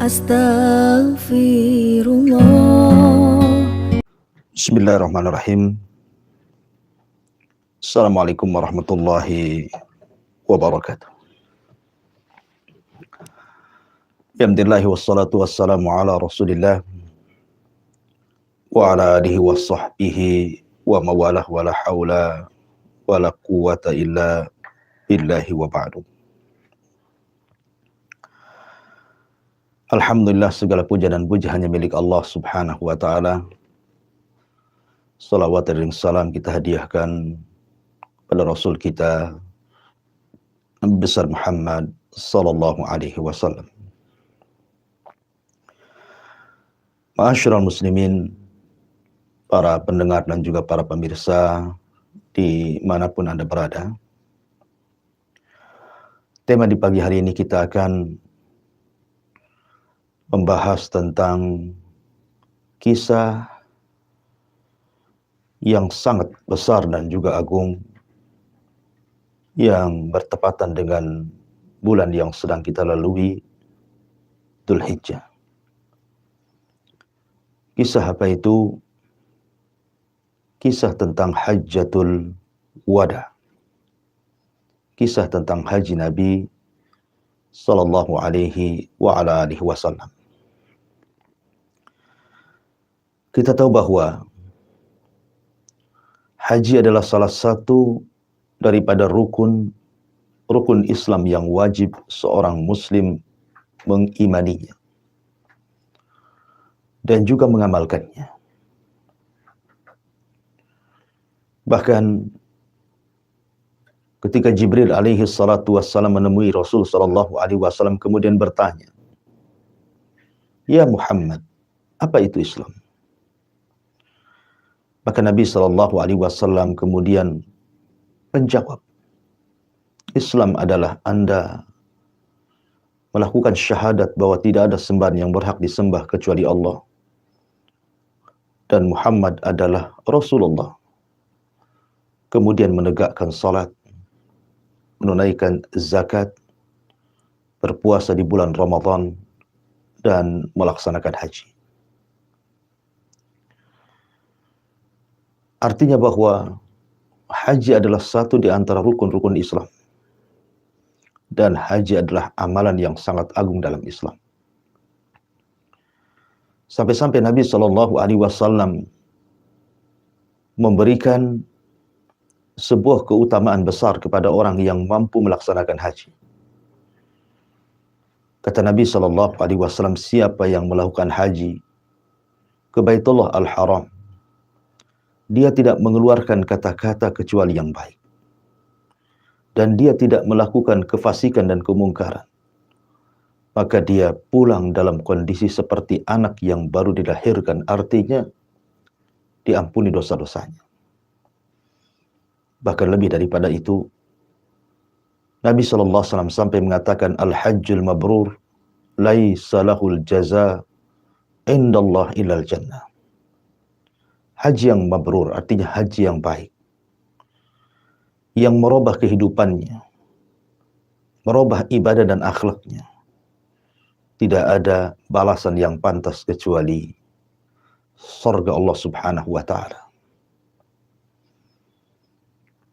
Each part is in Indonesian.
Astaghfirullah. Bismillahirrahmanirrahim. Assalamualaikum warahmatullahi wabarakatuh. Alhamdulillah wassalatu wassalamu ala rasulillah wa ala alihi wa sahbihi wa mawalah wa la hawla wa la quwata illa billahi wa ba'du. Alhamdulillah, segala puja dan puji hanya milik Allah subhanahu wa ta'ala. Salawat dan salam kita hadiahkan pada Rasul kita Nabi besar Muhammad sallallahu alaihi wasallam. Ma'asyiral muslimin, para pendengar dan juga para pemirsa dimanapun Anda berada. Tema di pagi hari ini kita akan membahas tentang kisah yang sangat besar dan juga agung yang bertepatan dengan bulan yang sedang kita lalui, Dzulhijjah. Kisah apa itu? Kisah tentang Hajjatul Wada. Kisah tentang haji Nabi sallallahu alaihi wa ala alihi wasallam. Kita tahu bahwa haji adalah salah satu daripada rukun Islam yang wajib seorang muslim mengimaninya dan juga mengamalkannya. Bahkan ketika Jibril alaihi salatu wassalam menemui Rasul sallallahu alaihi wasallam kemudian bertanya, "Ya Muhammad, apa itu Islam?" Maka Nabi sallallahu alaihi wasallam kemudian menjawab, "Islam adalah Anda melakukan syahadat bahwa tidak ada sembahan yang berhak disembah kecuali Allah, dan Muhammad adalah Rasulullah. Kemudian menegakkan salat, menunaikan zakat, berpuasa di bulan Ramadan, dan melaksanakan haji." Artinya bahwa haji adalah satu di antara rukun-rukun Islam. Dan haji adalah amalan yang sangat agung dalam Islam. Sampai-sampai Nabi Shallallahu Alaihi Wasallam memberikan sebuah keutamaan besar kepada orang yang mampu melaksanakan haji. Kata Nabi Shallallahu Alaihi Wasallam, siapa yang melakukan haji ke Baitullah Al-Haram, dia tidak mengeluarkan kata-kata kecuali yang baik. Dan dia tidak melakukan kefasikan dan kemungkaran. Maka dia pulang dalam kondisi seperti anak yang baru dilahirkan. Artinya, diampuni dosa-dosanya. Bahkan lebih daripada itu, Nabi SAW sampai mengatakan, Al-Hajjul Mabrur, laisa lahul jaza indallah ilal jannah. Haji yang mabrur artinya haji yang baik, yang merubah kehidupannya, merubah ibadah dan akhlaknya. Tidak ada balasan yang pantas kecuali surga Allah subhanahu wa ta'ala.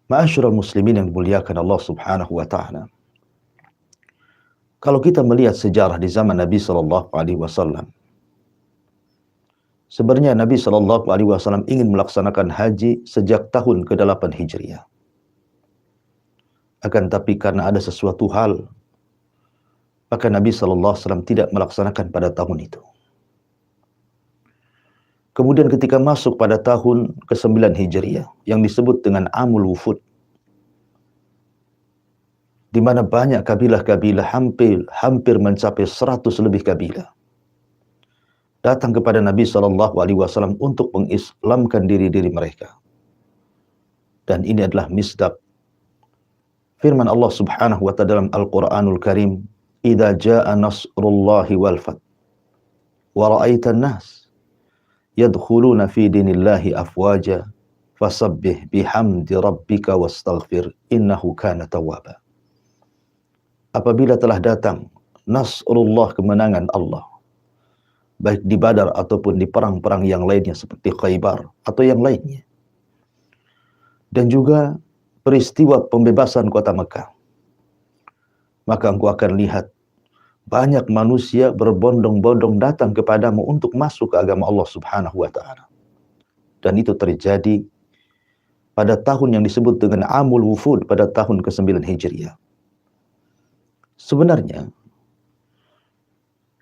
Ma'asyiral muslimin yang dimuliakan Allah subhanahu wa ta'ala. Kalau kita melihat sejarah di zaman Nabi sallallahu alaihi wasallam, sebenarnya Nabi Shallallahu Alaihi Wasallam ingin melaksanakan haji sejak tahun ke-8 Hijriah. Akan tapi karena ada sesuatu hal, maka Nabi Shallallahu Alaihi Wasallam tidak melaksanakan pada tahun itu. Kemudian ketika masuk pada tahun ke-9 Hijriah, yang disebut dengan Amul Wufud, di mana banyak kabilah-kabilah hampir mencapai 100 lebih kabilah, datang kepada Nabi Shallallahu Alaihi Wasallam untuk mengislamkan diri-diri mereka. Dan ini adalah misdaq firman Allah Subhanahu wa ta'ala dalam Al-Qur'anul Karim, "Idza jaa nasrullahi wal fath wa ra'aitan nas yadkhuluna fi dinillahi afwaja fasabbih bihamdi rabbika wastaghfir innahu kana tawwaba." Apabila telah datang nasrullah, kemenangan Allah, baik di Badar ataupun di perang-perang yang lainnya seperti Khaybar atau yang lainnya. Dan juga peristiwa pembebasan kota Mekah. Maka engkau akan lihat banyak manusia berbondong-bondong datang kepadamu untuk masuk ke agama Allah Subhanahu wa taala. Dan itu terjadi pada tahun yang disebut dengan Amul Wufud, pada tahun ke-9 Hijriah. Sebenarnya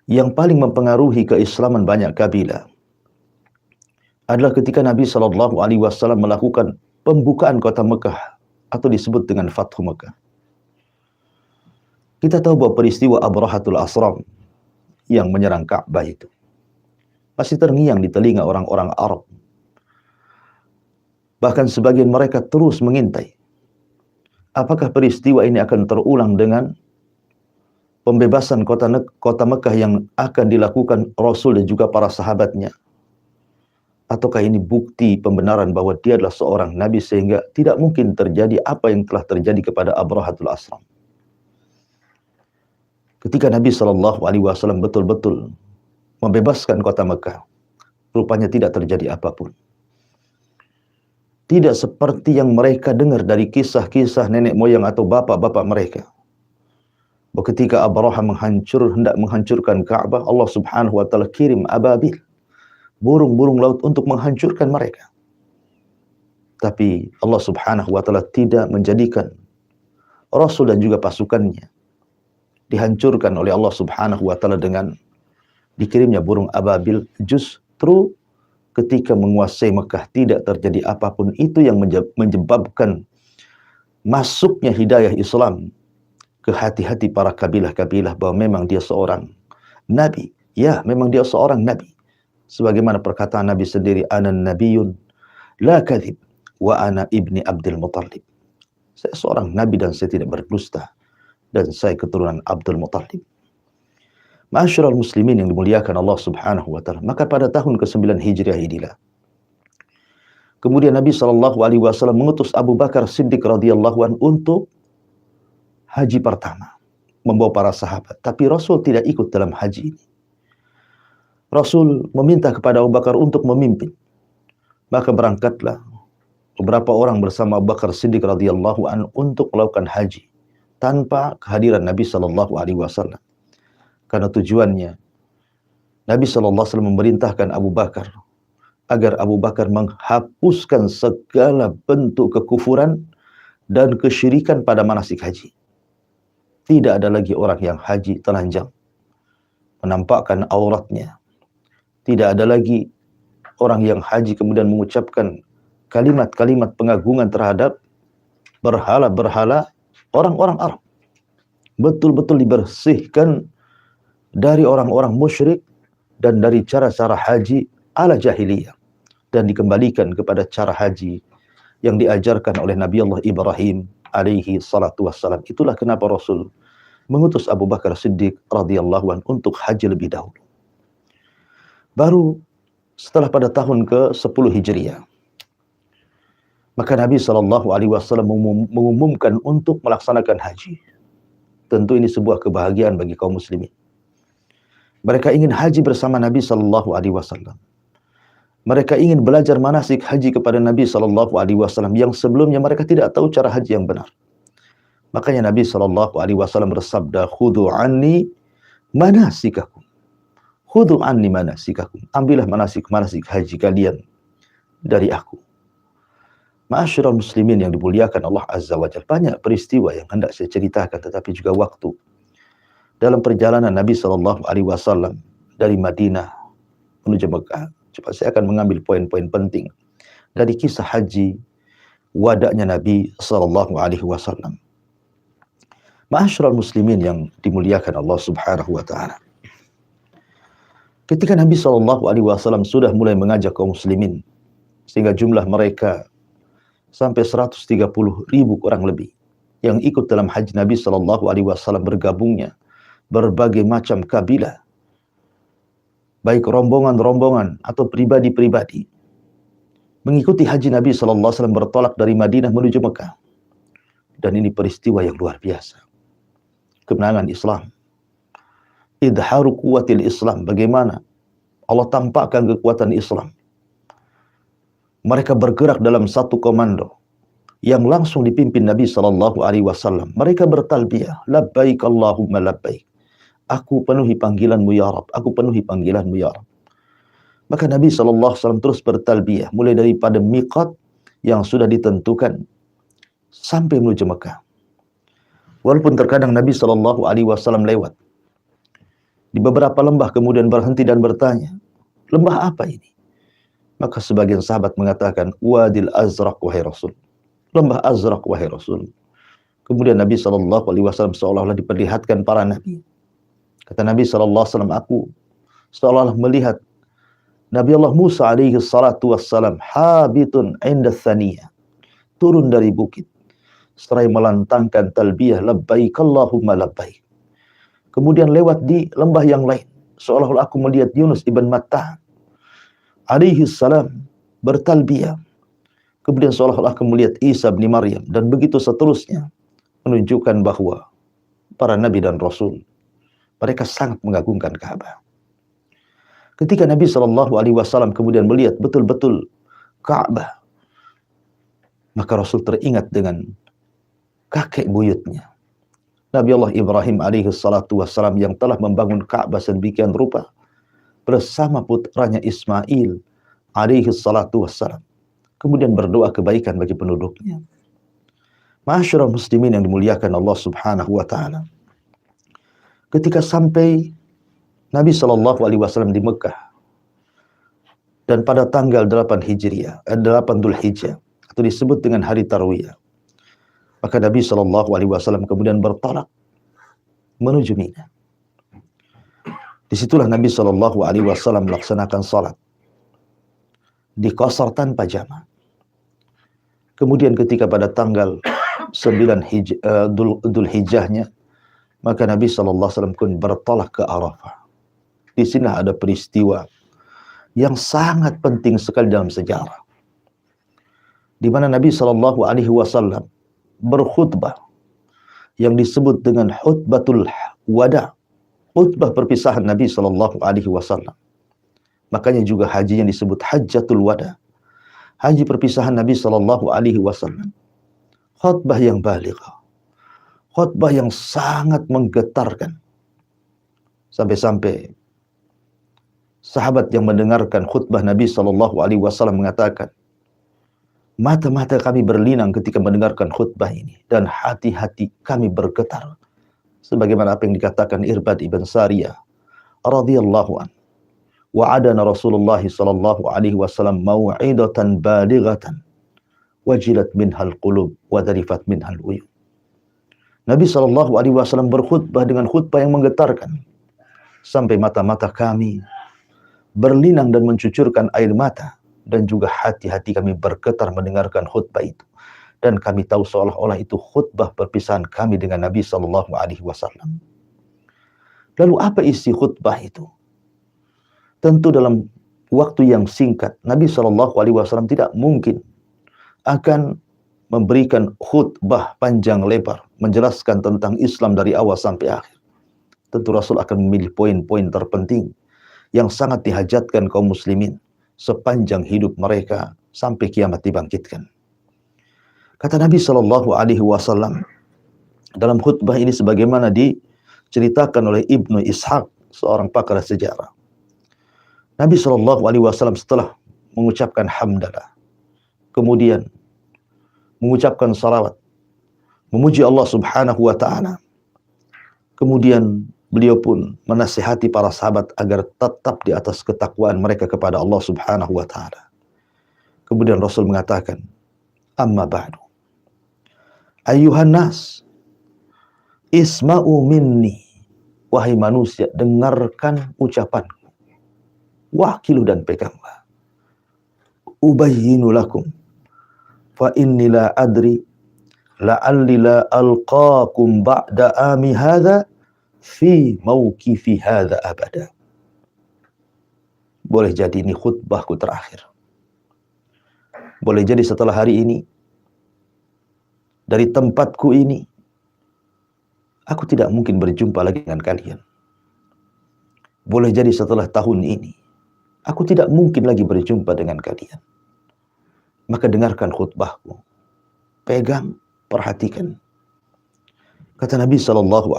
yang paling mempengaruhi keislaman banyak kabilah adalah ketika Nabi SAW melakukan pembukaan kota Mekah atau disebut dengan Fathu Mekah. Kita tahu bahwa peristiwa Abrahatul Asram yang menyerang Ka'bah itu masih terngiang di telinga orang-orang Arab. Bahkan sebagian mereka terus mengintai apakah peristiwa ini akan terulang dengan pembebasan kota Mekah yang akan dilakukan Rasul dan juga para sahabatnya, ataukah ini bukti pembenaran bahwa dia adalah seorang nabi sehingga tidak mungkin terjadi apa yang telah terjadi kepada Abrahatul Asram. Ketika Nabi SAW betul-betul membebaskan kota Mekah, rupanya tidak terjadi apapun. Tidak seperti yang mereka dengar dari kisah-kisah nenek moyang atau bapak-bapak mereka. Bahwa ketika Abraha hendak menghancurkan Ka'bah, Allah Subhanahu wa taala kirim ababil, burung-burung laut untuk menghancurkan mereka. Tapi Allah Subhanahu wa taala tidak menjadikan Rasul dan juga pasukannya dihancurkan oleh Allah Subhanahu wa taala dengan dikirimnya burung ababil. Justru ketika menguasai Mekah tidak terjadi apapun. Itu yang menyebabkan masuknya hidayah Islam ke hati-hati para kabilah-kabilah bahwa memang dia seorang nabi. Ya, memang dia seorang nabi. Sebagaimana perkataan Nabi sendiri, ana nabiyun la kadhib wa ana ibni Abdul Muttalib. Saya seorang nabi dan saya tidak berdusta, dan saya keturunan Abdul Muttalib. Ma'asyiral muslimin yang dimuliakan Allah Subhanahu wa taala. Maka pada tahun ke-9 Hijriah inilah kemudian Nabi SAW mengutus Abu Bakar Siddiq radhiyallahu anhu untuk haji pertama, membawa para sahabat. Tapi Rasul tidak ikut dalam haji ini. Rasul meminta kepada Abu Bakar untuk memimpin. Maka berangkatlah beberapa orang bersama Abu Bakar Siddiq radhiyallahu anhu untuk melakukan haji tanpa kehadiran Nabi SAW. Karena tujuannya Nabi SAW memerintahkan Abu Bakar agar Abu Bakar menghapuskan segala bentuk kekufuran dan kesyirikan pada manasik haji. Tidak ada lagi orang yang haji telanjang, menampakkan auratnya. Tidak ada lagi orang yang haji kemudian mengucapkan kalimat-kalimat pengagungan terhadap berhala-berhala orang-orang Arab. Betul-betul dibersihkan dari orang-orang musyrik dan dari cara-cara haji ala jahiliyah, dan dikembalikan kepada cara haji yang diajarkan oleh Nabi Allah Ibrahim alaihi salatu wassalam. Itulah kenapa Rasul mengutus Abu Bakar Siddiq radhiyallahu anhu untuk haji lebih dahulu. Baru setelah pada tahun ke-10 Hijriah, maka Nabi SAW mengumumkan untuk melaksanakan haji. Tentu ini sebuah kebahagiaan bagi kaum muslimin. Mereka ingin haji bersama Nabi SAW. Mereka ingin belajar manasik haji kepada Nabi SAW yang sebelumnya mereka tidak tahu cara haji yang benar. Makanya Nabi SAW bersabda, "Khudhu anni manasikakum." Khudhu anni manasikakum. Ambillah manasik-manasik haji kalian dari aku. Ma'asyiral muslimin yang dimuliakan Allah Azza wa Jalla. Banyak peristiwa yang hendak saya ceritakan, tetapi juga waktu. Dalam perjalanan Nabi SAW dari Madinah menuju Mekah. Coba saya akan mengambil poin-poin penting dari kisah haji wadaknya Nabi SAW. Ma'asyiral muslimin yang dimuliakan Allah Subhanahu wa taala. Ketika Nabi SAW sudah mulai mengajak kaum muslimin sehingga jumlah mereka sampai 130.000 kurang lebih yang ikut dalam haji Nabi SAW, bergabungnya berbagai macam kabilah, baik rombongan-rombongan atau pribadi-pribadi, mengikuti haji Nabi SAW bertolak dari Madinah menuju Mekah. Dan ini peristiwa yang luar biasa. Kemenangan Islam, idharu kuwatil Islam, bagaimana Allah tampakkan kekuatan Islam. Mereka bergerak dalam satu komando yang langsung dipimpin Nabi sallallahu alaihi wasallam. Mereka bertalbiyah, labbaik Allahumma labbaik. Aku penuhi panggilanmu ya Rabb, aku penuhi panggilanmu ya Rabb. Maka Nabi sallallahu alaihi wasallam terus bertalbiyah mulai daripada miqat yang sudah ditentukan sampai menuju Mekah. Walaupun terkadang Nabi sallallahu alaihi wasallam lewat di beberapa lembah kemudian berhenti dan bertanya, lembah apa ini? Maka sebagian sahabat mengatakan, Wadil Azraq wahai Rasul. Lembah Azraq wahai Rasul. Kemudian Nabi SAW seolah-olah diperlihatkan para nabi. Kata Nabi SAW, aku seolah-olah melihat Nabi Allah Musa alaihi salatu wassalam habitun inda thaniyah, turun dari bukit seraya melantangkan talbiyah labbaik Allahumma labbaik. Kemudian lewat di lembah yang lain, seolah-olah aku melihat Yunus ibn Matta alaihi salam bertalbiyah. Kemudian seolah-olah aku melihat Isa bin Maryam, dan begitu seterusnya, menunjukkan bahwa para nabi dan rasul mereka sangat mengagungkan Ka'bah. Ketika Nabi SAW kemudian melihat betul-betul Ka'bah, maka Rasul teringat dengan kakek buyutnya, Nabi Allah Ibrahim alaihi salatu wassalam, yang telah membangun Ka'bah sedemikian rupa bersama putranya Ismail alaihi salatu wassalam. Kemudian berdoa kebaikan bagi penduduknya. Ma'asyiral muslimin yang dimuliakan Allah Subhanahu wa taala. Ketika sampai Nabi SAW di Mekah, dan pada tanggal 8 Hijriah, 8 Dzulhijjah, atau disebut dengan hari Tarwiyah, maka Nabi SAW kemudian bertolak menuju Mina. Disitulah Nabi SAW melaksanakan salat di qasar tanpa jamaah. Kemudian ketika pada tanggal 9 Dzulhijjahnya, maka Nabi SAW pun bertolak ke Arafah. Di sini ada peristiwa yang sangat penting sekali dalam sejarah, di mana Nabi SAW berkhutbah yang disebut dengan khutbatul wada, khutbah perpisahan Nabi SAW. Makanya juga hajinya disebut hajjatul wada, haji perpisahan Nabi SAW. Khutbah yang balighah, khutbah yang sangat menggetarkan, sampai-sampai sahabat yang mendengarkan khutbah Nabi SAW mengatakan, mata-mata kami berlinang ketika mendengarkan khutbah ini, dan hati-hati kami bergetar. Sebagaimana apa yang dikatakan Irbad ibn Sariyah radhiyallahu an, wa'adana Rasulullah SAW mau'idatan balighatan wajilat minhal qulub wa dharifat minhal uyun. Nabi SAW berkhutbah dengan khutbah yang menggetarkan, sampai mata-mata kami berlinang dan mencucurkan air mata, dan juga hati-hati kami bergetar mendengarkan khutbah itu. Dan kami tahu seolah-olah itu khutbah perpisahan kami dengan Nabi SAW. Lalu apa isi khutbah itu? Tentu dalam waktu yang singkat, Nabi SAW tidak mungkin akan memberikan khutbah panjang lebar menjelaskan tentang Islam dari awal sampai akhir. Tentu Rasul akan memilih poin-poin terpenting yang sangat dihajatkan kaum muslimin sepanjang hidup mereka sampai kiamat dibangkitkan. Kata Nabi SAW dalam khutbah ini, sebagaimana diceritakan oleh Ibnu Ishaq, seorang pakar sejarah. Nabi SAW setelah mengucapkan hamdalah, kemudian mengucapkan salawat, memuji Allah Subhanahu wa taala, kemudian beliau pun menasihati para sahabat agar tetap di atas ketakwaan mereka kepada Allah Subhanahu wa taala. Kemudian Rasul mengatakan, amma ba'du, ayyuhan nas, isma'u minni, wahai manusia, dengarkan ucapanku, wakilu dan peganglah, ubayyinu lakum, fa inni la adri la'alli la alqaakum ba'da ami hadha fi mauqifi hadza abada. Boleh jadi ini khutbahku terakhir. Boleh jadi setelah hari ini, dari tempatku ini, aku tidak mungkin berjumpa lagi dengan kalian. Boleh jadi setelah tahun ini, Aku tidak mungkin lagi berjumpa dengan kalian. Maka dengarkan khutbahku. Pegang, perhatikan. Kata Nabi SAW,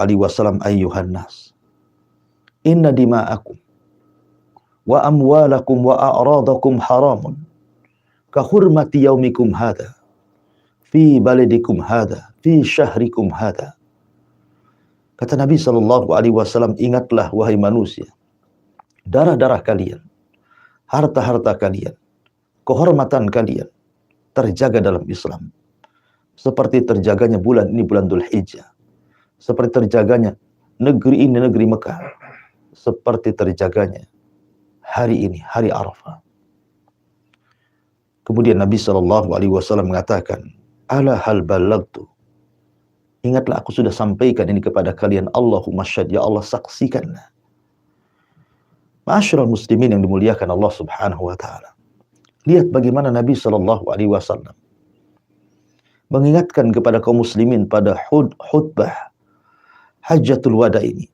ayyuhan nas, inna dima'akum wa amwalakum wa a'radakum haramun ka hurmati yaumikum hadha fi baladikum hadha fi syahrikum hadha. Kata Nabi SAW, ingatlah wahai manusia, darah-darah kalian, harta-harta kalian, kehormatan kalian terjaga dalam Islam. Seperti terjaganya bulan ini, bulan Dzulhijjah. Seperti terjaganya negeri ini, negeri Mekah. Seperti terjaganya hari ini, hari Arafah. Kemudian Nabi SAW mengatakan, ala hal balagtu. Ingatlah aku sudah sampaikan ini kepada kalian. Allahumma syahid, ya Allah saksikanlah. Ma'asyiral muslimin yang dimuliakan Allah Subhanahu wa taala. Lihat bagaimana Nabi SAW mengingatkan kepada kaum muslimin pada khutbah Hajjatul Wada ini.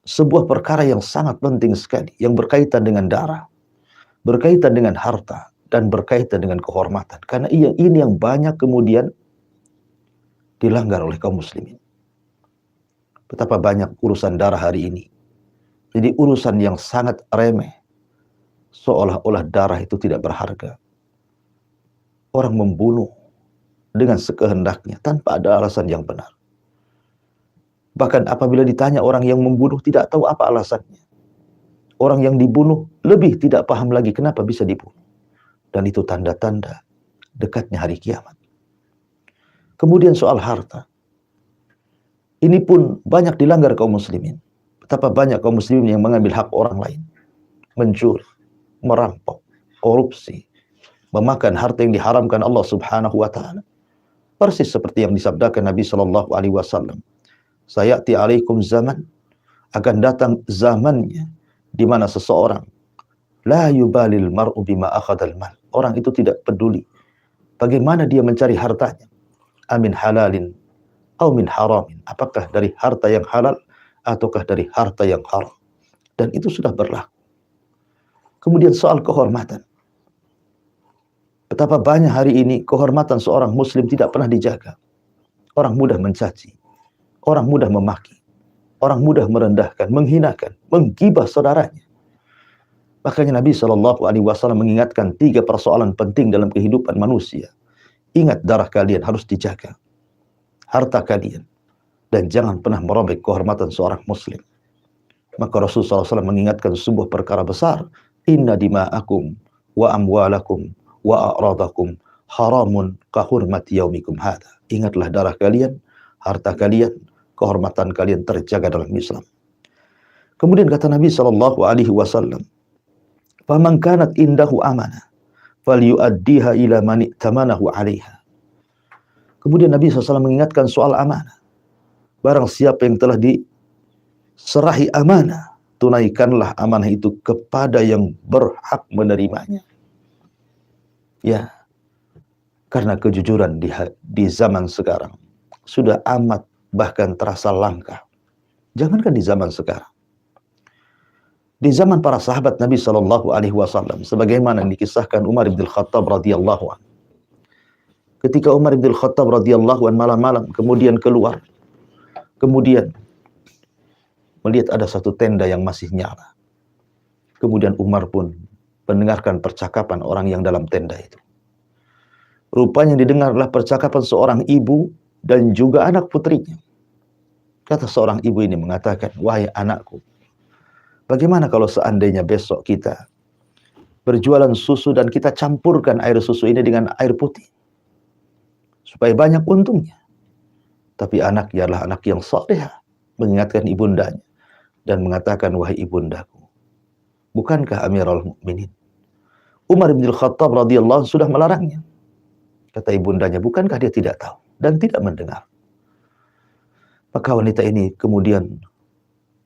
Sebuah perkara yang sangat penting sekali, yang berkaitan dengan darah, berkaitan dengan harta, dan berkaitan dengan kehormatan. Karena ini yang banyak kemudian dilanggar oleh kaum muslimin. Betapa banyak urusan darah hari ini. Jadi urusan yang sangat remeh. Seolah-olah darah itu tidak berharga. Orang membunuh dengan sekehendaknya tanpa ada alasan yang benar. Bahkan apabila ditanya, orang yang membunuh tidak tahu apa alasannya. Orang yang dibunuh lebih tidak paham lagi kenapa bisa dibunuh. Dan itu tanda-tanda dekatnya hari kiamat. Kemudian soal harta. Ini pun banyak dilanggar kaum muslimin. Betapa banyak kaum muslimin yang mengambil hak orang lain. Mencuri, merampok, korupsi, memakan harta yang diharamkan Allah Subhanahu wa taala. Persis seperti yang disabdakan Nabi SAW. Sayati alaikum zaman, akan datang zamannya di mana seseorang la yubalil mar'u bima akhadal mal. Orang itu tidak peduli bagaimana dia mencari hartanya. Amin halalin atau min haramin. Apakah dari harta yang halal ataukah dari harta yang haram. Dan itu sudah berlaku. Kemudian soal kehormatan. Betapa banyak hari ini kehormatan seorang muslim tidak pernah dijaga. Orang mudah mencaci, orang mudah memaki, orang mudah merendahkan, menghinakan, menggibah saudaranya. Makanya Nabi SAW mengingatkan 3 persoalan penting dalam kehidupan manusia. Ingat, darah kalian harus dijaga, harta kalian, dan jangan pernah merobek kehormatan seorang muslim. Maka Rasulullah SAW mengingatkan sebuah perkara besar. Inna dima'akum wa amwalakum wa a'radakum haramun kahurmati yaumikum hadha. Ingatlah darah kalian, harta kalian, kehormatan kalian terjaga dalam Islam. Kemudian kata Nabi SAW, faman kanat indahu amanah falyuaddiha ila man i'tamanahu 'alaiha. Kemudian Nabi SAW mengingatkan soal amanah. Barang siapa yang telah diserahi amanah, tunaikanlah amanah itu kepada yang berhak menerimanya. Ya, karena kejujuran di zaman sekarang sudah amat bahkan terasa langka. Jangankan di zaman sekarang. Di zaman para sahabat Nabi SAW, sebagaimana yang dikisahkan Umar bin Khattab radhiyallahu anhu. Ketika Umar bin Khattab radhiyallahu anhu malam-malam kemudian keluar, kemudian melihat ada satu tenda yang masih nyala. Kemudian Umar pun mendengarkan percakapan orang yang dalam tenda itu. Rupanya didengarlah percakapan seorang ibu dan juga anak putrinya. Kata seorang ibu ini mengatakan, wahai anakku, bagaimana kalau seandainya besok kita berjualan susu dan kita campurkan air susu ini dengan air putih, supaya banyak untungnya. Tapi anak ialah anak yang saleh, mengingatkan ibundanya dan mengatakan, wahai ibundaku, bukankah Amirul Mukminin Umar bin Khattab radhiyallahu anhu sudah melarangnya? Kata ibundanya, bukankah dia tidak tahu dan tidak mendengar? Maka wanita ini kemudian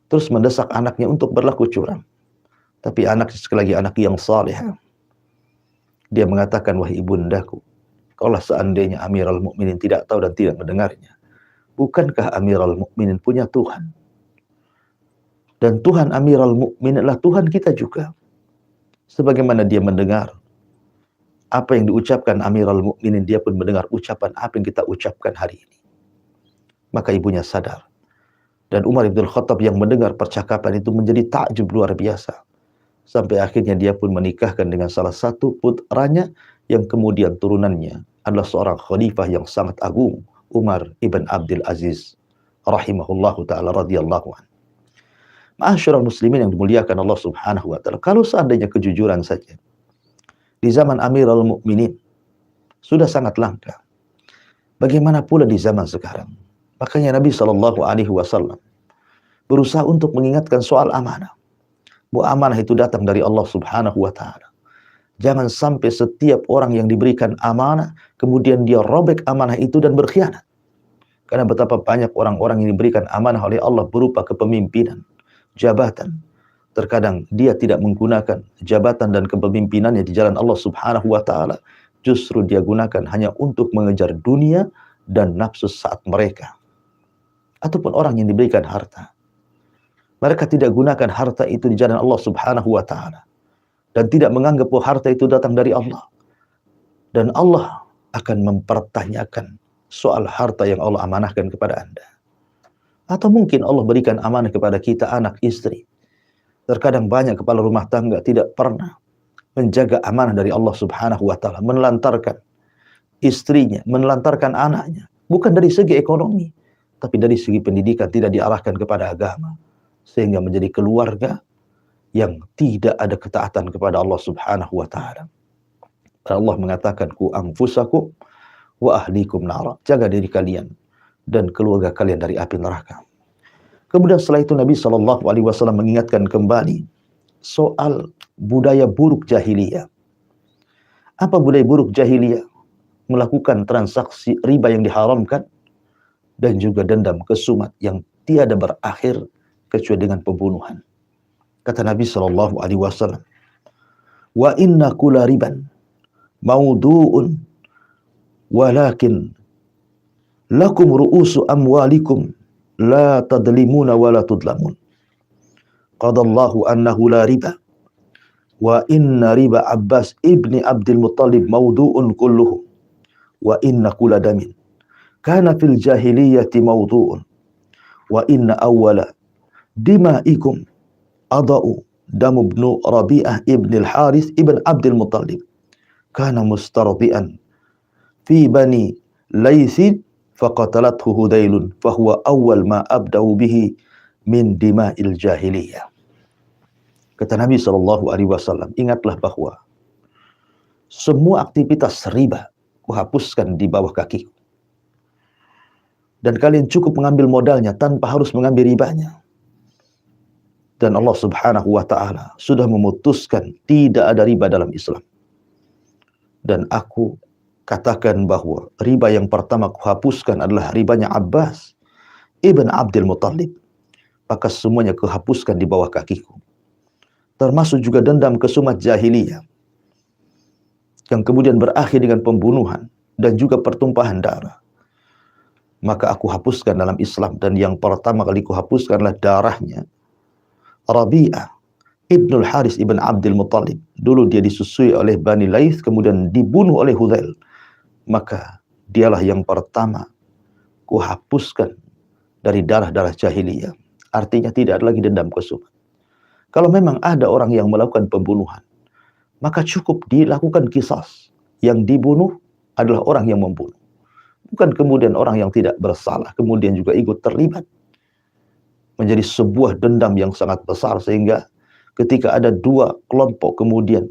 terus mendesak anaknya untuk berlaku curang. Tapi anak sekali lagi anak yang saleh. Dia mengatakan, wahai ibundaku, kalau seandainya Amirul Mukminin tidak tahu dan tidak mendengarnya, bukankah Amirul Mukminin punya Tuhan? Dan Tuhan Amirul Mukminin adalah Tuhan kita juga. Sebagaimana dia mendengar apa yang diucapkan Amirul Mukminin, dia pun mendengar ucapan apa yang kita ucapkan hari ini. Maka ibunya sadar. Dan Umar bin Khattab yang mendengar percakapan itu menjadi takjub luar biasa. Sampai akhirnya dia pun menikahkan dengan salah satu putranya yang kemudian turunannya adalah seorang khalifah yang sangat agung, Umar ibn Abdul Aziz rahimahullahu ta'ala radhiyallahu anhu. Ma'asyiral muslimin yang dimuliakan Allah Subhanahu wa taala, kalau seandainya kejujuran saja di zaman Amirul Mukminin sudah sangat langka, bagaimana pula di zaman sekarang? Makanya Nabi Shallallahu Alaihi Wasallam berusaha untuk mengingatkan soal amanah. Bahwa amanah itu datang dari Allah Subhanahu Wa Taala. Jangan sampai setiap orang yang diberikan amanah kemudian dia robek amanah itu dan berkhianat. Karena betapa banyak orang-orang yang diberikan amanah oleh Allah berupa kepemimpinan, jabatan. Terkadang dia tidak menggunakan jabatan dan kepemimpinannya di jalan Allah Subhanahu Wa Taala. Justru dia gunakan hanya untuk mengejar dunia dan nafsu saat mereka. Ataupun orang yang diberikan harta, mereka tidak gunakan harta itu di jalan Allah Subhanahu wa taala dan tidak menganggap bahwa harta itu datang dari Allah. Dan Allah akan mempertanyakan soal harta yang Allah amanahkan kepada Anda. Atau mungkin Allah berikan amanah kepada kita, anak, istri. Terkadang banyak kepala rumah tangga tidak pernah menjaga amanah dari Allah Subhanahu wa taala, menelantarkan istrinya, menelantarkan anaknya, bukan dari segi ekonomi, tapi dari segi pendidikan tidak diarahkan kepada agama, sehingga menjadi keluarga yang tidak ada ketaatan kepada Allah Subhanahu wa taala. Allah mengatakan, ku anfusakum wa ahlikum nara, jaga diri kalian dan keluarga kalian dari api neraka. Kemudian setelah itu Nabi Shallallahu Alaihi Wasallam mengingatkan kembali soal budaya buruk jahiliyah. Apa budaya buruk jahiliyah? Melakukan transaksi riba yang diharamkan dan juga dendam kesumat yang tiada berakhir kecuali dengan pembunuhan. Kata Nabi Shallallahu Alaihi Wasallam, wa inna kulla riban maudu'un walakin lakum ru'usu amwalikum la tadlimuna wa la tudlamun. Qadallahu annahu la riba wa inna riba Abbas ibni Abdul Muttalib maudu'un kulluhu wa inna kulla damin kana fil jahiliyati mawdu'un wa inna awwala dima'ikum adau damu ibnu Rabi'ah ibn al-Harith ibn Abdul Muttalib kana mustardian fi bani Laythin faqatalathu Hudailun fahuwa awwal ma abda'u bihi min dima'il jahiliyah. Kata Nabi sallallahu alaihi wasallam, ingatlah bahwa semua aktivitas riba kuhapuskan di bawah kakiku. Dan kalian cukup mengambil modalnya tanpa harus mengambil ribanya. Dan Allah Subhanahu wa taala sudah memutuskan tidak ada riba dalam Islam. Dan aku katakan bahwa riba yang pertama kuhapuskan adalah ribanya Abbas ibn Abdul Muttalib. Maka semuanya kuhapuskan di bawah kakiku. Termasuk juga dendam kesumat jahiliyah yang kemudian berakhir dengan pembunuhan dan juga pertumpahan darah. Maka aku hapuskan dalam Islam, dan yang pertama kali kuhapuskanlah darahnya Rabi'ah ibnul Harith ibn Abdul Muttalib. Dulu dia disusui oleh Bani Layth, kemudian dibunuh oleh Hudail. Maka dialah yang pertama kuhapuskan dari darah-darah jahiliyah. Artinya tidak ada lagi dendam kesumat. Kalau memang ada orang yang melakukan pembunuhan, maka cukup dilakukan qisas. Yang dibunuh adalah orang yang membunuh, bukan kemudian orang yang tidak bersalah kemudian juga ikut terlibat. Menjadi sebuah dendam yang sangat besar, sehingga ketika ada dua kelompok kemudian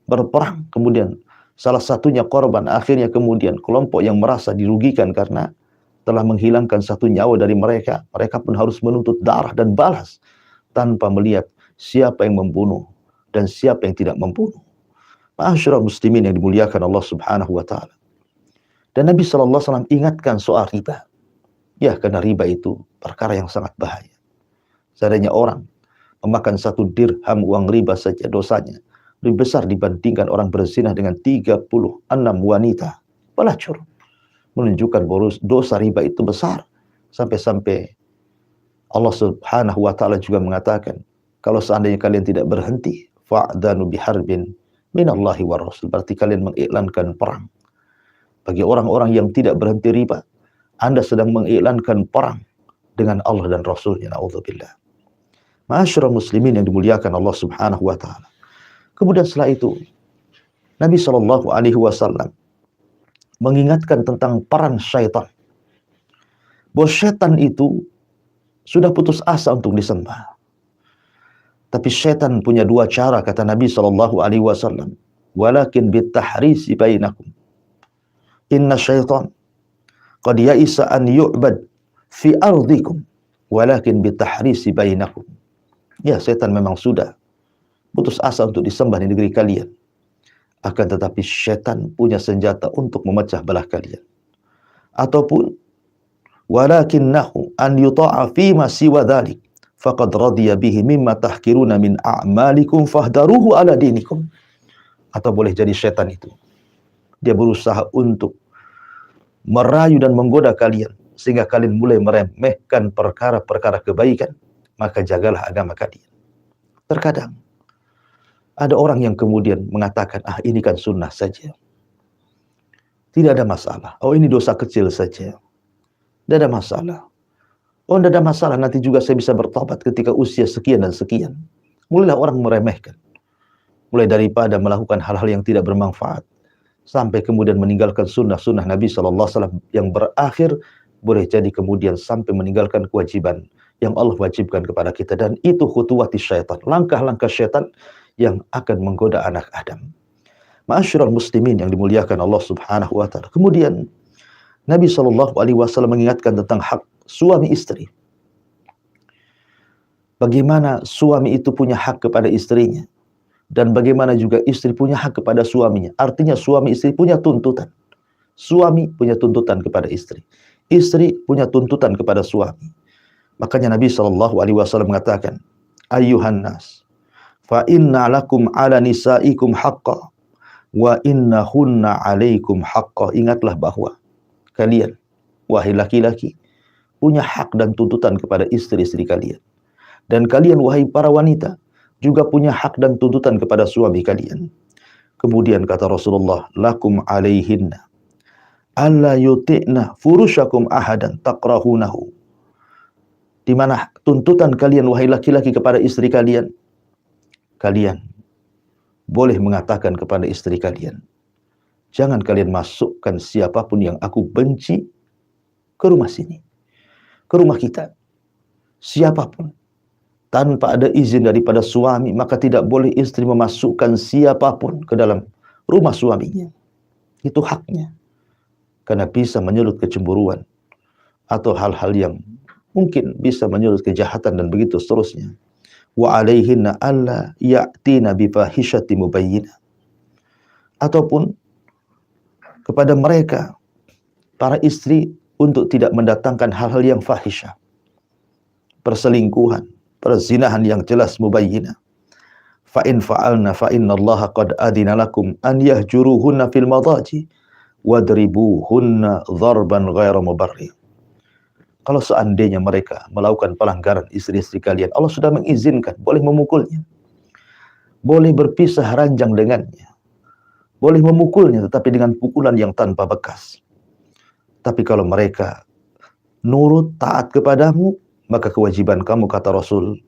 berperang, kemudian salah satunya korban, akhirnya kemudian kelompok yang merasa dirugikan karena telah menghilangkan satu nyawa dari mereka, mereka pun harus menuntut darah dan balas tanpa melihat siapa yang membunuh dan siapa yang tidak membunuh. Ma'asyiral muslimin yang dimuliakan Allah Subhanahu wa taala. Dan Nabi sallallahu alaihi wasallam ingatkan soal riba. Ya, karena riba itu perkara yang sangat bahaya. Seandainya orang memakan 1 dirham uang riba saja dosanya lebih besar dibandingkan orang berzina dengan 36 wanita pelacur. Menunjukkan bahwa dosa riba itu besar. Sampai-sampai Allah Subhanahu wa taala juga mengatakan, kalau seandainya kalian tidak berhenti, fa'dhanu biharbin minallahi wa rasul. Berarti kalian mengiklankan perang. Bagi orang-orang yang tidak berhenti riba, Anda sedang mengiklankan perang dengan Allah dan Rasulnya. Na'udzubillah. Ma'asyiral muslimin yang dimuliakan Allah Subhanahu wa taala. Kemudian setelah itu Nabi Shallallahu alaihi wasallam mengingatkan tentang peran syaitan. Bahwa syaitan itu sudah putus asa untuk disembah. Tapi syaitan punya dua cara, kata Nabi Shallallahu alaihi wasallam. Walakin bitahrisi bainakum. Inna syaitan qad ya'isa an yu'bad fi ardikum. Walakin bitahrisi bainakum. Ya, syaitan memang sudah putus asa untuk disembah di negeri kalian. Akan tetapi syaitan punya senjata untuk memecah belah kalian. Ataupun walakinnahu an yuta'a fima siwa dhalik faqad radiya bihi mimma tahkiruna min a'malikum fahdaruhu ala dinikum. Atau boleh jadi syaitan itu dia berusaha untuk merayu dan menggoda kalian sehingga kalian mulai meremehkan perkara-perkara kebaikan, maka jagalah agama kalian. Terkadang ada orang yang kemudian mengatakan, ini kan sunnah saja, tidak ada masalah. Oh, ini dosa kecil saja, tidak ada masalah. Oh, tidak ada masalah, nanti juga saya bisa bertobat ketika usia sekian dan sekian. Mulailah orang meremehkan. Mulai daripada melakukan hal-hal yang tidak bermanfaat, sampai kemudian meninggalkan sunnah-sunnah Nabi SAW yang berakhir, boleh jadi kemudian sampai meninggalkan kewajiban yang Allah wajibkan kepada kita. Dan itu khutuwati syaitan, langkah-langkah syaitan yang akan menggoda anak Adam. Ma'asyiral muslimin yang dimuliakan Allah Subhanahu wa taala. Kemudian Nabi Shallallahu alaihi wasallam mengingatkan tentang hak suami istri. Bagaimana suami itu punya hak kepada istrinya, dan bagaimana juga istri punya hak kepada suaminya. Artinya suami istri punya tuntutan. Suami punya tuntutan kepada istri. Istri punya tuntutan kepada suami. Makanya Nabi Shallallahu alaihi wasallam mengatakan, ayyuhan nas, fa inna lakum ala nisaikum haqqa wa innahunna alaikum haqqa. Ingatlah bahwa kalian, wahai laki-laki, punya hak dan tuntutan kepada istri-istri kalian. Dan kalian, wahai para wanita, juga punya hak dan tuntutan kepada suami kalian. Kemudian kata Rasulullah, lakum alaihinna alla yuti'na furushakum ahadan takrahunahu. Di mana tuntutan kalian, wahai laki-laki, kepada istri kalian, kalian boleh mengatakan kepada istri kalian, jangan kalian masukkan siapapun yang aku benci ke rumah sini, ke rumah kita. Siapapun tanpa ada izin daripada suami, maka tidak boleh istri memasukkan siapapun ke dalam rumah suaminya. Itu haknya, karena bisa menyulut kecemburuan atau hal-hal yang mungkin bisa menyulut kejahatan dan begitu seterusnya. Wa alaihinna alla ya'tina bifahisyati mubayyinah. Ataupun kepada mereka, para istri, untuk tidak mendatangkan hal-hal yang fahisyah, perselingkuhan, perzinahan yang jelas mubayyinah. Fa in fa'alna fa innallaha qad adina lakum an yahjuruhunna fil madaji wadribuhunna dharban ghaira mubarrih. Kalau seandainya mereka melakukan pelanggaran istri-istri kalian, Allah sudah mengizinkan, boleh memukulnya, boleh berpisah ranjang dengannya, boleh memukulnya, tetapi dengan pukulan yang tanpa bekas. Tapi kalau mereka nurut, taat kepadamu, maka kewajiban kamu, kata Rasul,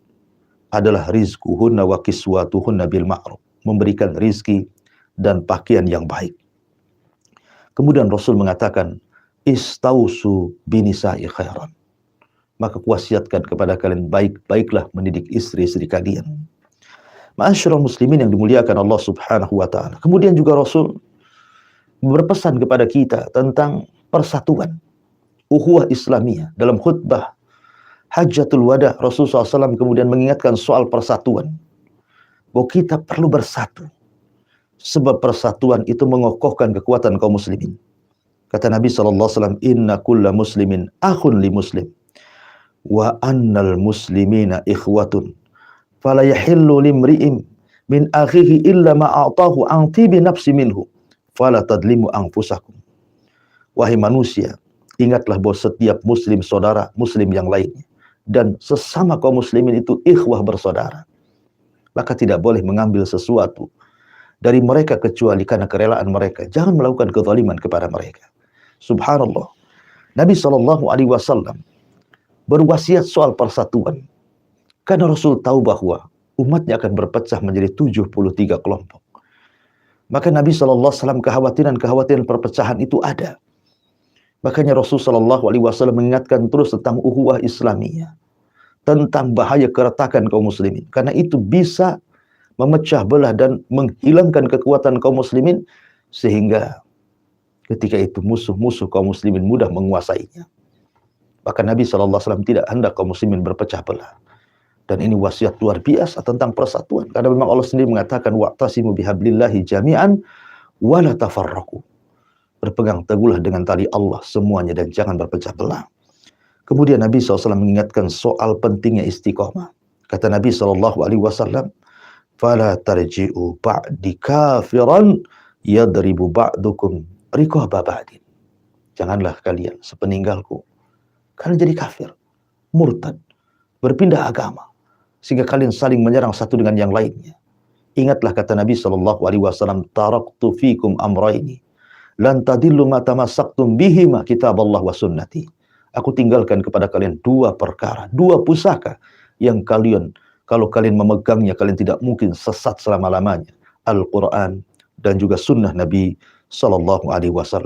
adalah rizquhunna wa kiswatuhunna bil ma'ruf, memberikan rizki dan pakaian yang baik. Kemudian Rasul mengatakan, istausu binisa'i khairan. Maka kuwasiatkan kepada kalian, baik-baiklah mendidik istri-istri kalian. Ma'asyiral muslimin yang dimuliakan Allah Subhanahu wa taala. Kemudian juga Rasul berpesan kepada kita tentang persatuan, ukhuwah Islamiyah. Dalam khutbah Hajjatul Wada, Rasulullah SAW kemudian mengingatkan soal persatuan, bahwa kita perlu bersatu, sebab persatuan itu mengokohkan kekuatan kaum muslimin. Kata Nabi SAW, inna kulla muslimin akhun li muslim, wa annal muslimina ikhwatun, fala yahillu limri'im min akhihi illa ma'atahu an tibi nafsi minhu, fala tadlimu anfusakum. Wahai manusia, ingatlah bahwa setiap muslim saudara muslim yang lainnya, dan sesama kaum muslimin itu ikhwah bersaudara. maka tidak boleh mengambil sesuatu dari mereka kecuali karena kerelaan mereka. Jangan melakukan kezaliman kepada mereka. Subhanallah. Nabi SAW berwasiat soal persatuan. Karena Rasul tahu bahwa umatnya akan berpecah menjadi 73 kelompok. Maka Nabi SAW kekhawatiran perpecahan itu ada. Makanya Rasul SAW mengingatkan terus tentang ukhuwah Islamiyah, tentang bahaya keretakan kaum muslimin. Karena itu bisa memecah belah dan menghilangkan kekuatan kaum muslimin, sehingga ketika itu musuh-musuh kaum muslimin mudah menguasainya. Bahkan Nabi SAW tidak hendak kaum muslimin berpecah belah. Dan ini wasiat luar biasa tentang persatuan. Karena memang Allah sendiri mengatakan, wa'tasimu bihablillahi jami'an wa la tafarraqu. Berpegang teguhlah dengan tali Allah semuanya dan jangan berpecah belah. Kemudian Nabi SAW mengingatkan soal pentingnya istiqomah. Kata Nabi SAW, fala tarji'u ba'di kafiran yadribu ba'dukum riqaba ba'din. Janganlah kalian sepeninggalku kalian jadi kafir, murtad, berpindah agama, sehingga kalian saling menyerang satu dengan yang lainnya. Ingatlah kata Nabi SAW, taraktu fikum amraini lan tadillu ma tamassaktum bihima kitaballah wa sunnati. Aku tinggalkan kepada kalian dua perkara, dua pusaka yang kalian, kalau kalian memegangnya, kalian tidak mungkin sesat selama-lamanya. Al-Quran dan juga sunnah Nabi SAW.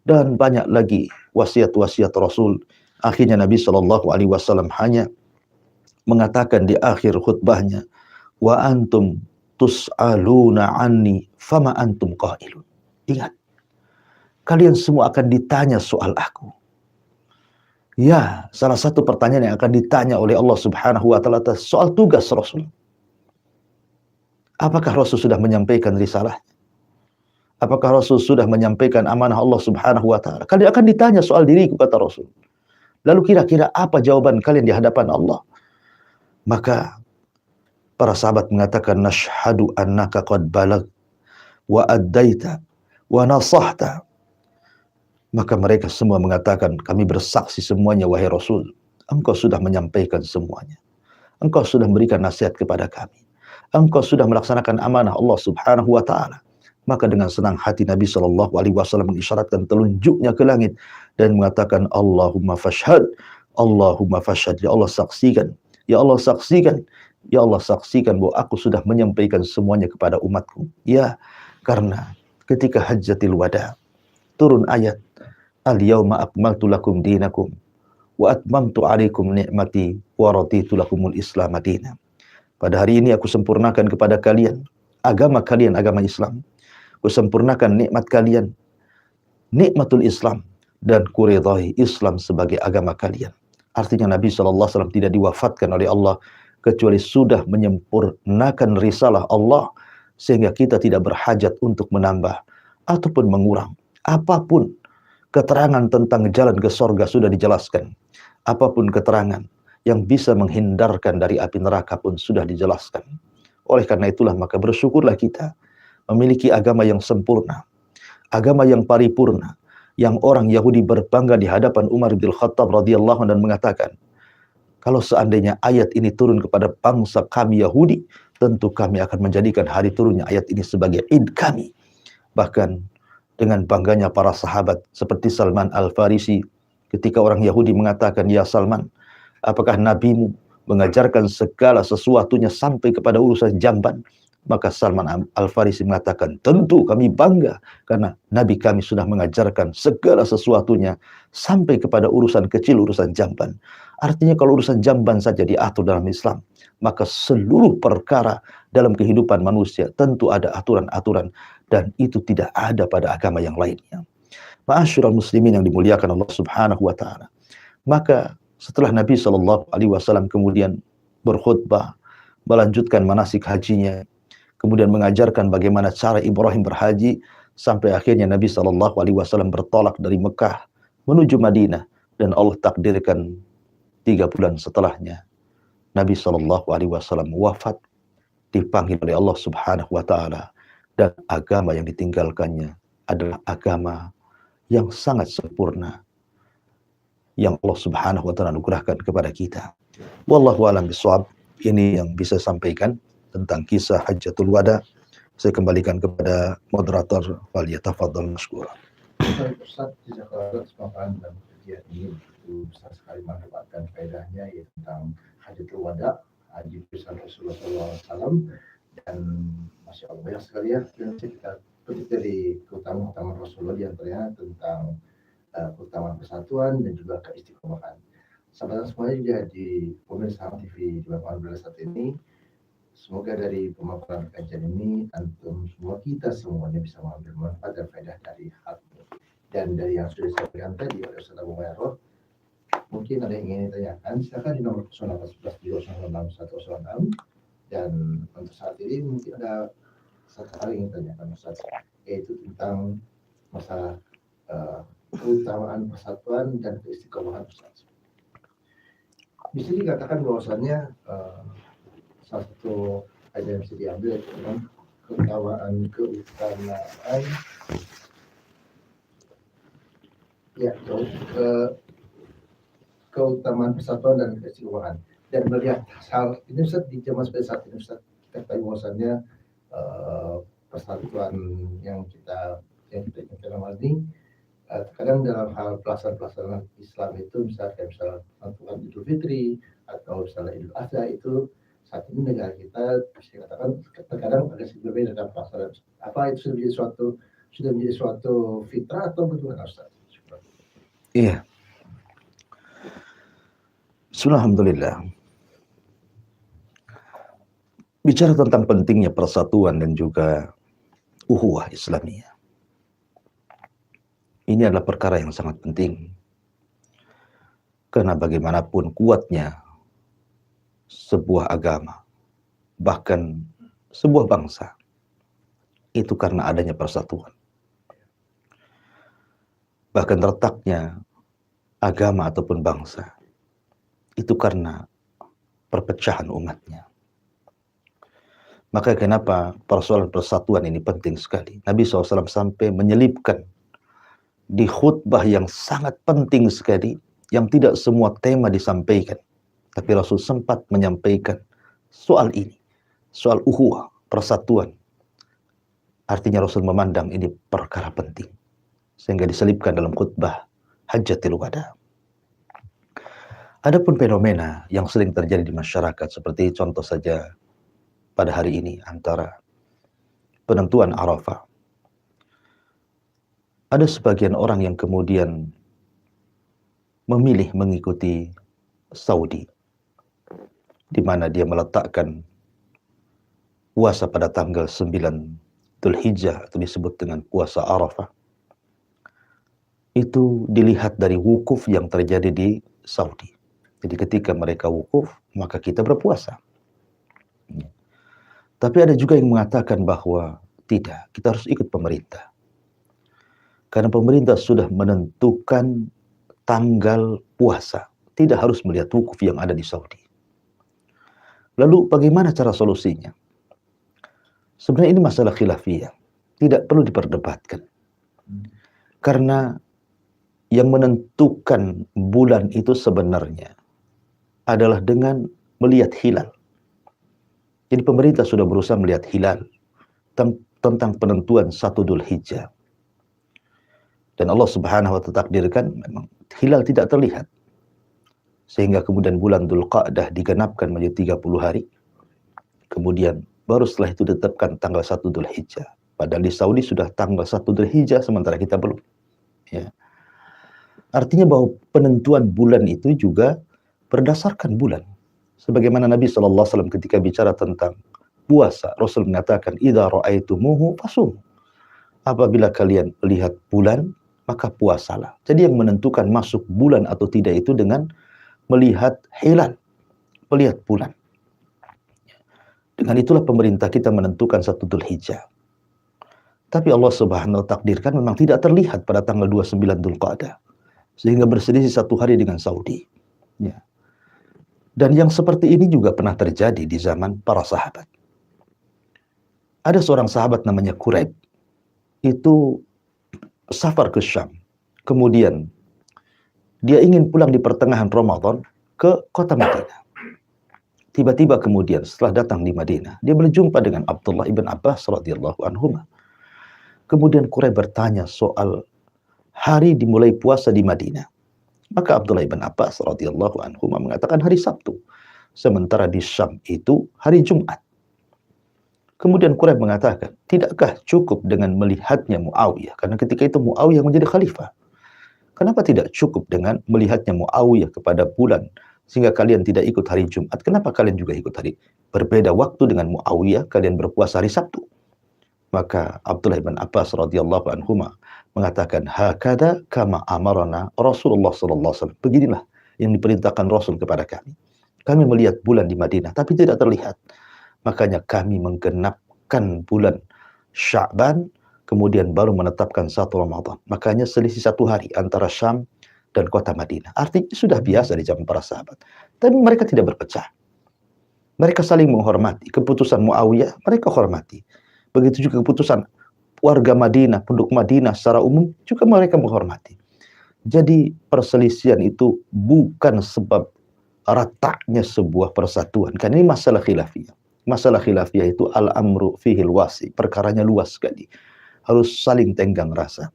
Dan banyak lagi wasiat-wasiat Rasul. Akhirnya Nabi SAW hanya mengatakan di akhir khutbahnya, wa antum tus'aluna anni fama antum qailun. Ingat, kalian semua akan ditanya soal aku. Ya, salah satu pertanyaan yang akan ditanya oleh Allah Subhanahu wa taala soal tugas Rasul. Apakah Rasul sudah menyampaikan risalahnya? Apakah Rasul sudah menyampaikan amanah Allah Subhanahu wa taala? Kalian akan ditanya soal diriku, kata Rasul. Lalu kira-kira apa jawaban kalian di hadapan Allah? Maka para sahabat mengatakan, nashhadu annaka qad balag wa addaita wa nasahta. Maka mereka semua mengatakan, kami bersaksi semuanya wahai Rasul, engkau sudah menyampaikan semuanya. Engkau sudah memberikan nasihat kepada kami. Engkau sudah melaksanakan amanah Allah Subhanahu wa taala. Maka dengan senang hati Nabi SAW mengisyaratkan telunjuknya ke langit dan mengatakan, Allahumma fashhad, Allahumma fashhad. Ya Allah saksikan, ya Allah saksikan, ya Allah saksikan bahwa aku sudah menyampaikan semuanya kepada umatku. Ya, karena ketika hajjatil wada turun ayat, al-yawma akmaltu lakum dinakum wa atmamtu alaikum ni'mati wa raditu lakumul islam madina. Pada hari ini aku sempurnakan kepada kalian agama kalian, agama Islam. Ku sempurnakan nikmat kalian, nikmatul Islam, dan kuridhai Islam sebagai agama kalian. Artinya Nabi SAW tidak diwafatkan oleh Allah kecuali sudah menyempurnakan risalah Allah, sehingga kita tidak berhajat untuk menambah ataupun mengurang. Apapun keterangan tentang jalan ke sorga sudah dijelaskan. Apapun keterangan yang bisa menghindarkan dari api neraka pun sudah dijelaskan. Oleh karena itulah maka bersyukurlah kita memiliki agama yang sempurna, agama yang paripurna, yang orang Yahudi berbangga di hadapan Umar bin Khattab radhiyallahu anhu dan mengatakan, kalau seandainya ayat ini turun kepada bangsa kami Yahudi, tentu kami akan menjadikan hari turunnya ayat ini sebagai id kami. Bahkan dengan bangganya para sahabat seperti Salman Al-Farisi, ketika orang Yahudi mengatakan, ya Salman, apakah nabimu mengajarkan segala sesuatunya sampai kepada urusan jamban? Maka Salman Al-Farisi mengatakan, tentu kami bangga karena Nabi kami sudah mengajarkan segala sesuatunya sampai kepada urusan kecil, urusan jamban. Artinya kalau urusan jamban saja diatur dalam Islam, maka seluruh perkara dalam kehidupan manusia tentu ada aturan-aturan, dan itu tidak ada pada agama yang lainnya. Ma'asyiral muslimin yang dimuliakan Allah Subhanahu wa taala. Maka setelah Nabi SAW kemudian berkhutbah, melanjutkan manasik hajinya, kemudian mengajarkan bagaimana cara Ibrahim berhaji, sampai akhirnya Nabi SAW bertolak dari Mekah menuju Madinah, dan Allah takdirkan 3 bulan setelahnya Nabi SAW wafat, dipanggil oleh Allah Subhanahu wa taala, dan agama yang ditinggalkannya adalah agama yang sangat sempurna yang Allah Subhanahu wa taala anugerahkan kepada kita. Wallahu a'lam bishawab. Ini yang bisa sampaikan. tentang kisah Hajjatul Wada. Saya kembalikan kepada moderator, falyatafaddal mashkura. Ustaz, kesempatan dan kajian ini begitu besar sekali mendapatkan faedahnya, yaitu tentang Hajjatul Wada, haji besar Rasulullah SAW, dan Masya Allah banyak sekali ya yang kita petik dari keutamaan Rasulullah, diantaranya tentang keutamaan persatuan dan juga keistiqomahan. Sahabat semuanya juga di pemirsa TV di Bapak saat ini, semoga dari pemaparan kajian ini antum semua, kita semuanya bisa mengambil manfaat dan faedah dari hal ini. Dan dari yang sudah disampaikan tadi oleh Ustaz Abu Hurairah, mungkin ada yang ingin ditanyakan, silakan di nomor 0811 dan untuk saat ini mungkin ada satu hal yang ingin ditanyakan Ustaz, yaitu tentang masalah keutamaan persatuan dan keistiqomahan Ustaz. Bisa dikatakan bahwasannya salah satu ada yang bisa diambil tentang keutamaan keutamaan persatuan dan keistiqomahan. Dan melihat hal ini Ustaz, di zaman seperti saat ini Ustaz, kita tahu bahwasannya persatuan yang kita inginkan dalam ini, terkadang dalam hal pelaksanaan Islam itu misalnya menentukan Idul Fitri atau misalnya Idul Adha, itu saat ini negara kita bisa dikatakan terkadang agak sedikit berbeda dalam pelaksanaan. Apa itu sudah menjadi suatu fitrah atau bagaimana Ustaz? Iya. Alhamdulillah. Bicara tentang pentingnya persatuan dan juga ukhuwah Islamiyah, ini adalah perkara yang sangat penting. Karena bagaimanapun kuatnya sebuah agama, bahkan sebuah bangsa, itu karena adanya persatuan. Bahkan retaknya agama ataupun bangsa, itu karena perpecahan umatnya. Maka kenapa persoalan persatuan ini penting sekali. Nabi SAW sampai menyelipkan di khutbah yang sangat penting sekali, yang tidak semua tema disampaikan, tapi Rasul sempat menyampaikan soal ini, soal ukhuwah, persatuan. Artinya Rasul memandang ini perkara penting, sehingga diselipkan dalam khutbah Hajjatul Wada. Adapun fenomena yang sering terjadi di masyarakat, seperti contoh saja pada hari ini antara penentuan Arafah. Ada sebagian orang yang kemudian memilih mengikuti Saudi, di mana dia meletakkan puasa pada tanggal 9 Dzulhijjah, atau disebut dengan puasa Arafah. Itu dilihat dari wukuf yang terjadi di Saudi. Jadi ketika mereka wukuf, maka kita berpuasa. Tapi ada juga yang mengatakan bahwa tidak, kita harus ikut pemerintah. Karena pemerintah sudah menentukan tanggal puasa, tidak harus melihat wukuf yang ada di Saudi. Lalu bagaimana cara solusinya? Sebenarnya ini masalah khilafiyah, tidak perlu diperdebatkan. Karena yang menentukan bulan itu sebenarnya adalah dengan melihat hilal. Jadi pemerintah sudah berusaha melihat hilal tentang penentuan 1 Dzulhijjah. Dan Allah Subhanahu wa ta'ala takdirkan memang hilal tidak terlihat. Sehingga kemudian bulan Dzulqa'dah digenapkan menjadi 30 hari. Kemudian baru setelah itu ditetapkan tanggal 1 Dzulhijjah. Padahal di Saudi sudah tanggal 1 Dzulhijjah, sementara kita belum. Ya. Artinya bahwa penentuan bulan itu juga berdasarkan bulan. Sebagaimana Nabi SAW ketika bicara tentang puasa, Rasul mengatakan, "Idza ra'aitumuhu fasum." Apabila kalian melihat bulan, maka puasalah. Jadi yang menentukan masuk bulan atau tidak itu dengan melihat hilal, melihat bulan. Dengan itulah pemerintah kita menentukan 1 Dzulhijjah. Tapi Allah Subhanahu wa ta'ala takdirkan memang tidak terlihat pada tanggal 29 Dzulqa'dah. Sehingga berselisih 1 hari dengan Saudi. Ya. Dan yang seperti ini juga pernah terjadi di zaman para sahabat. Ada seorang sahabat namanya Quraib. Itu safar ke Syam. Kemudian dia ingin pulang di pertengahan Ramadan ke kota Madinah. Tiba-tiba kemudian setelah datang di Madinah, dia berjumpa dengan Abdullah ibn Abbas radhiyallahu anhuma. Kemudian Quraisy bertanya soal hari dimulai puasa di Madinah. Maka Abdullah ibn Abbas radhiyallahu anhuma mengatakan hari Sabtu. Sementara di Syam itu hari Jumat. Kemudian Quraisy mengatakan, tidakkah cukup dengan melihatnya Muawiyah? Karena ketika itu Muawiyah menjadi khalifah. Kenapa tidak cukup dengan melihatnya Muawiyah kepada bulan sehingga kalian tidak ikut hari Jumat? Kenapa kalian juga ikut hari? Berbeda waktu dengan Muawiyah, kalian berpuasa hari Sabtu. Maka Abdullah bin Abbas radhiyallahu anhuma mengatakan, hakada kama amarana Rasulullah sallallahu alaihi wasallam. Beginilah yang diperintahkan Rasul kepada kami. Kami melihat bulan di Madinah tapi tidak terlihat. Makanya kami menggenapkan bulan Sya'ban, kemudian baru menetapkan 1 Ramadan. Makanya selisih 1 hari antara Syam dan kota Madinah. Artinya sudah biasa di zaman para sahabat. Tapi mereka tidak berpecah. Mereka saling menghormati. Keputusan Muawiyah mereka hormati. Begitu juga keputusan warga Madinah, penduduk Madinah secara umum juga mereka menghormati. Jadi perselisihan itu bukan sebab retaknya sebuah persatuan. Karena ini masalah khilafiyah. Masalah khilafiyah itu al-amru fihil wasi. Perkaranya luas sekali. Harus saling tenggang rasa.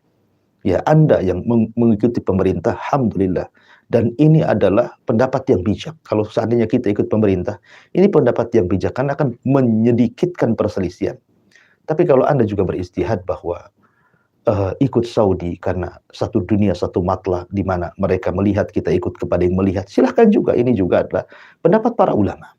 Ya, Anda yang mengikuti pemerintah, alhamdulillah. Dan ini adalah pendapat yang bijak. Kalau seandainya kita ikut pemerintah, ini pendapat yang bijak karena akan menyedikitkan perselisihan. Tapi kalau Anda juga beristihad bahwa ikut Saudi karena satu dunia, satu matlah di mana mereka melihat kita ikut kepada yang melihat, silahkan juga. Ini juga adalah pendapat para ulama.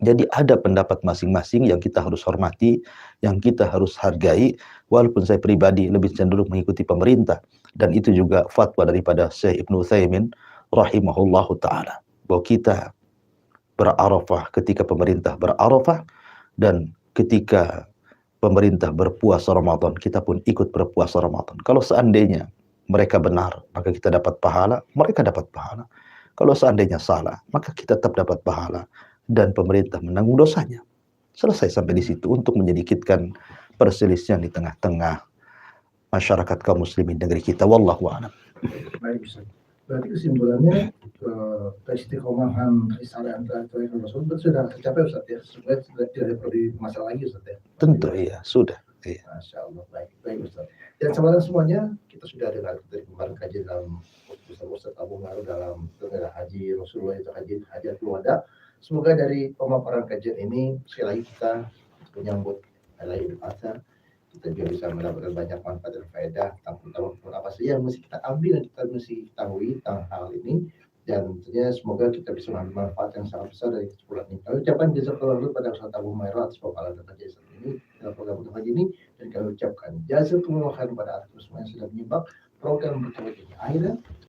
Jadi ada pendapat masing-masing yang kita harus hormati, yang kita harus hargai, walaupun saya pribadi lebih cenderung mengikuti pemerintah. Dan itu juga fatwa daripada Syekh Ibnu Utsaimin rahimahullahu ta'ala. Bahwa kita berarafah ketika pemerintah berarafah, dan ketika pemerintah berpuasa Ramadan, kita pun ikut berpuasa Ramadan. Kalau seandainya mereka benar, maka kita dapat pahala, mereka dapat pahala. Kalau seandainya salah, maka kita tetap dapat pahala. Dan pemerintah menanggung dosanya. Selesai sampai di situ untuk menyedikitkan perselisihan di tengah-tengah masyarakat kaum muslimin negeri kita. Wallahu a'lam. Baik, Ustaz. Berarti kesimpulannya keistiqomahan risalah antara Rasul sudah tercapai, Ustaz ya. Sebenarnya sudah tidak perlu masalah lagi, Ustaz ya. Tentu iya, sudah. Iya. Masya Allah, baik Ustaz. Dan sahabat semuanya, kita sudah dengar dari kemarin kajian dalam Ustaz Abu Maru dalam tentang haji Rasulullah itu hajatul wada. Semoga dari pemaparan kajian ini sekali lagi kita menyambut hari Idul Adha, kita juga bisa mendapatkan banyak manfaat dan faedah tentang apa sih yang mesti kita ambil dan kita mesti ketahui tentang hal ini, dan tentunya semoga kita bisa mengambil manfaat yang sangat besar dari kesempatan ini. Kami ucapkan jazakallahu khairan pada Ustaz Abu Maru atas paparan dan kajian ini dalam program pagi ini, dan kami ucapkan jazakumullah khairan pada semua yang sudah menyimak program bertemu ini. Akhirnya